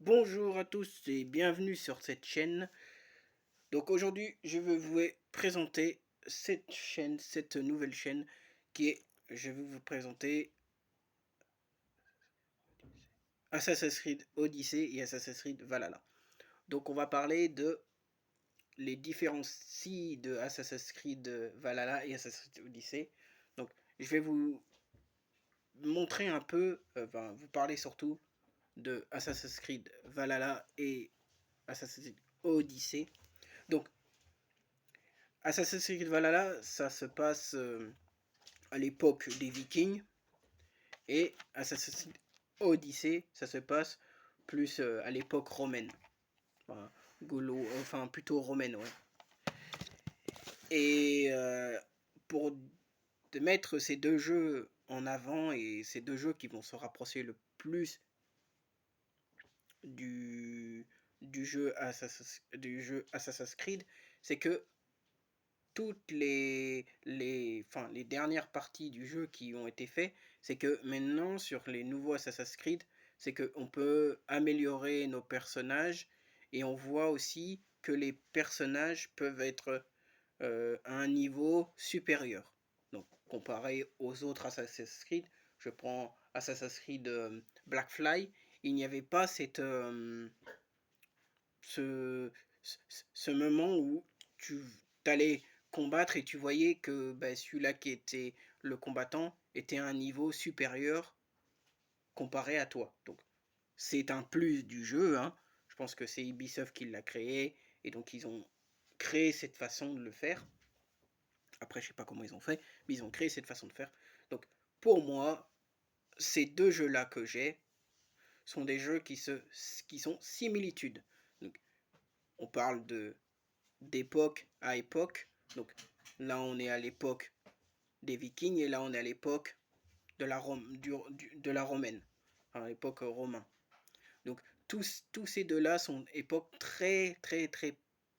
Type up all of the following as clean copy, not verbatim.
Bonjour à tous et bienvenue sur cette chaîne. Donc aujourd'hui, je vais vous présenter cette nouvelle chaîne qui est, je vais vous présenter Assassin's Creed Odyssey et Assassin's Creed Valhalla. Donc on va parler de les différences de Assassin's Creed Valhalla et Assassin's Creed Odyssey. Donc je vais vous montrer un peu, vous parler surtout de Assassin's Creed Valhalla et Assassin's Creed Odyssey. Donc Assassin's Creed Valhalla, ça se passe à l'époque des Vikings, et Assassin's Creed Odyssey, ça se passe plus à l'époque romaine. Enfin, enfin plutôt romaine, ouais. Et pour mettre ces deux jeux en avant, et ces deux jeux qui vont se rapprocher le plus du, du jeu Assassin's Creed, c'est que toutes les dernières parties du jeu qui ont été faites, c'est que maintenant sur les nouveaux Assassin's Creed, c'est qu'on peut améliorer nos personnages, et on voit aussi que les personnages peuvent être à un niveau supérieur. Donc comparé aux autres Assassin's Creed, je prends Assassin's Creed Blackfly, il n'y avait pas ce, ce moment où tu allais combattre et tu voyais que celui-là qui était le combattant était à un niveau supérieur comparé à toi. Donc c'est un plus du jeu, hein. Je pense que c'est Ubisoft qui l'a créé, et donc ils ont créé cette façon de le faire. Après, je sais pas comment ils ont fait, mais ils ont créé cette façon de faire. Donc pour moi, ces deux jeux-là que j'ai sont des jeux qui sont similitudes. Donc on parle de d'époque à époque. Donc là, on est à l'époque des Vikings, et là, on est à l'époque de la de la romaine, à l'époque romain. Donc tous ces deux-là sont époques très,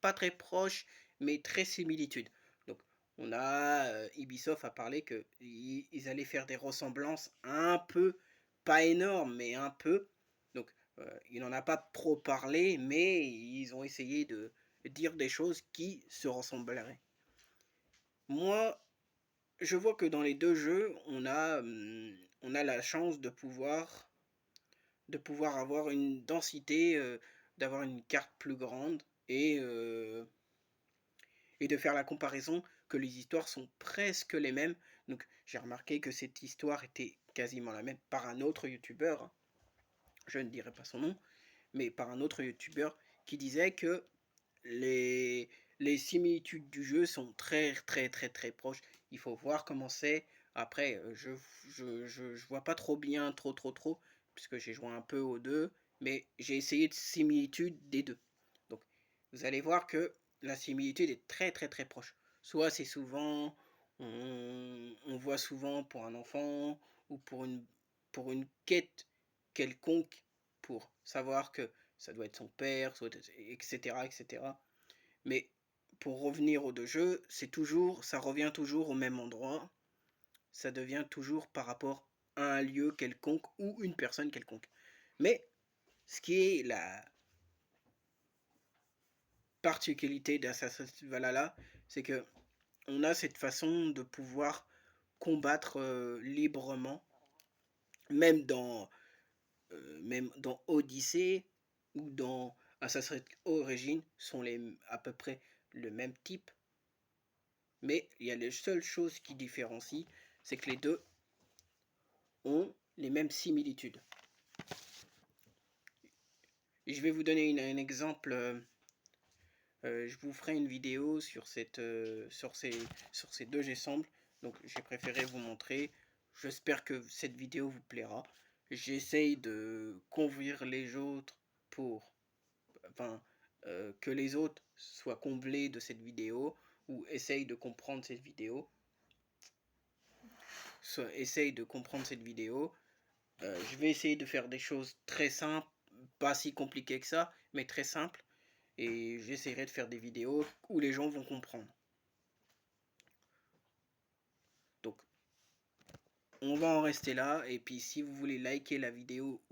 pas très proches, mais très similitudes. Donc on a Ubisoft a parlé que ils allaient faire des ressemblances un peu, pas énormes, mais un peu. Donc il n'en a pas trop parlé, mais ils ont essayé de dire des choses qui se ressembleraient. Moi, je vois que dans les deux jeux, on a la chance de pouvoir avoir une densité, d'avoir une carte plus grande, et de faire la comparaison que les histoires sont presque les mêmes. Donc j'ai remarqué que cette histoire était quasiment la même par un autre youtubeur, hein. Je ne dirai pas son nom, mais par un autre youtubeur qui disait que les, les similitudes du jeu sont très proches. Il faut voir comment c'est. Après, je vois pas trop bien, trop, puisque j'ai joué un peu aux deux, mais j'ai essayé de similitude des deux. Donc, vous allez voir que la similitude est très proche. Soit c'est souvent, on voit souvent pour un enfant, ou pour une quête quelconque, pour savoir que ça doit être son père, soit, etc. Mais pour revenir aux deux jeux, ça revient toujours au même endroit. Ça devient toujours par rapport à un lieu quelconque ou une personne quelconque. Mais ce qui est la particularité d'Assassin's Creed Valhalla, c'est que on a cette façon de pouvoir combattre librement, même dans, même dans Odyssey ou dans Assassin's Creed Origins, sont à peu près le même type. Mais il y a les seules choses qui différencient, c'est que les deux ont les mêmes similitudes. Et je vais vous donner un exemple. Je vous ferai une vidéo sur, sur ces deux ensembles. Donc j'ai préféré vous montrer. J'espère que cette vidéo vous plaira. J'essaye de convaincre les autres pour, enfin, que les autres soient comblés de cette vidéo, ou essayent de comprendre cette vidéo. Essaye de comprendre cette vidéo. Je vais essayer de faire des choses très simples, pas si compliquées que ça, mais très simples. Et j'essaierai de faire des vidéos où les gens vont comprendre. Donc, on va en rester là. Et puis, si vous voulez liker la vidéo,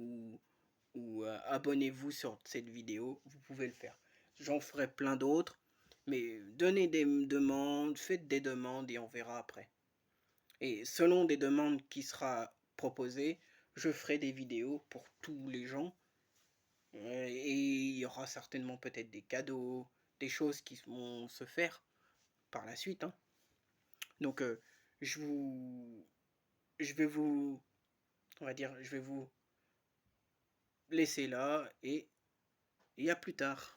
ou abonnez-vous sur cette vidéo, vous pouvez le faire. J'en ferai plein d'autres, mais donnez des demandes, faites des demandes et on verra après. Et selon des demandes qui sera proposées, je ferai des vidéos pour tous les gens. Et il y aura certainement peut-être des cadeaux, des choses qui vont se faire par la suite, hein. Donc je vous, je vais vous, on va dire, je vais vous laisser là et à plus tard.